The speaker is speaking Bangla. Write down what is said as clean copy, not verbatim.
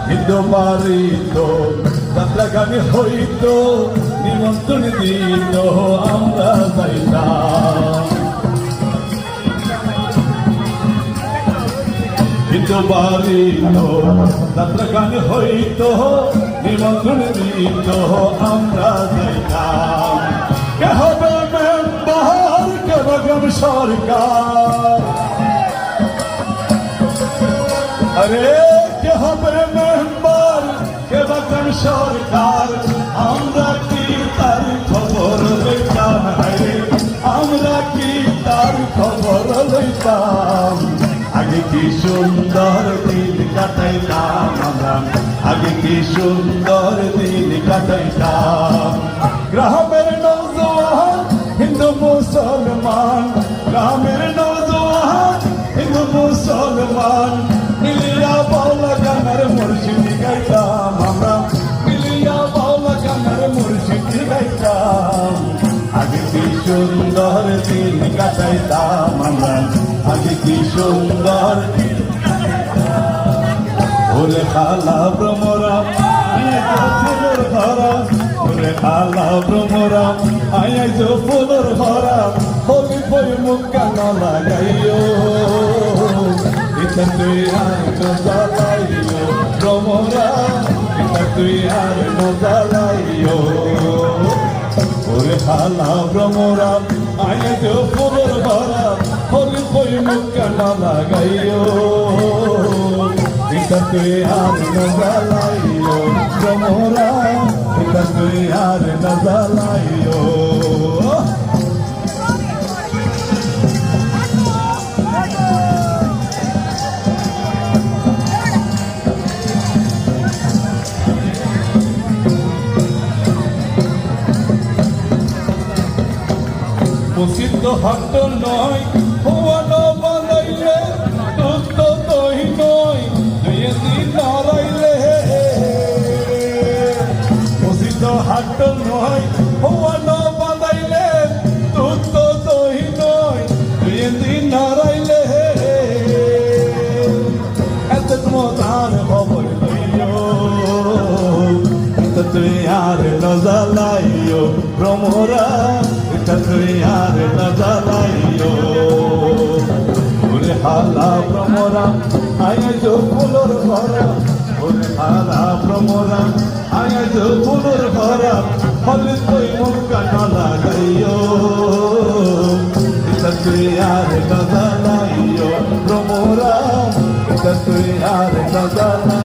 হিন্দু পারিত যাত্রা গানে হইতো নিমন্ত্রণ দিত আমরা যাইতাম। হিন্দু পারিত যাত্রা গানে হইতো নিমন্ত্রণ দিত আমরা যাইতাম। কে হবে মেম্বার কে বগম সরকার, আরে কে হবে মেম্বার কে বগম সরকার, আমরা কি তার খবর লইতাম, আমরা কি তার খবর লইতাম। আগে কি সুন্দর দিন কাটাইতাম আমরা, আগে কি সুন্দর দিন কাটাইতাম। গ্রামের নওজোয়ান হিন্দু মুসলমান, গ্রামের নওজোয়ান হিন্দু মুসলমান মিলিয়া বাউলা গানের মুর্শিদি গাইতাম আমরা, মিলিয়া বাউলা গানের মুর্শিদি গাইতাম। আগে কি সুন্দর দিন কাটাইতাম আমরা, আগে কি সুন্দর। ওরে খালা ভ্রমরা ফুলের ভরা, ওরে খালা ভ্রমরা আয় ফুলের ভরা, হবি বই মুখা না লাগাইও, এটা তুই আর নজালাইও ভ্রমরা, এটা তুই আর নজালাইও। ওরে খালা ভ্রমরা আয় ফুলের ভরা, হবি বই মুখা না লাগাইও, এটা তুই আর নজালাইও ভ্রমরা, এটা তুই আর নজালাইও। প্রসিদ্ধ হাট নয় হওয়ানো বানাইলে দুধ দই নয় দুই দিন নারাইলে। প্রসিদ্ধ হাট নয় হওয়ানো বানাইলে দুধ দই নয় দুই দিন নারাইলে। এত মজার খবর লইও, এটা তুই আর নজালাইও ভ্রমরা, এটা তুই আর নজালাইও। ওরে হালা ভ্রমরা আয় ফুলের ভরা, ওরে হালা ভ্রমরা আয় ফুলের ভরা, হলে তুই মুখা না লাগাইও, এটা তুই আর নজালাইও ভ্রমরা, এটা তুই আর নজালাইও।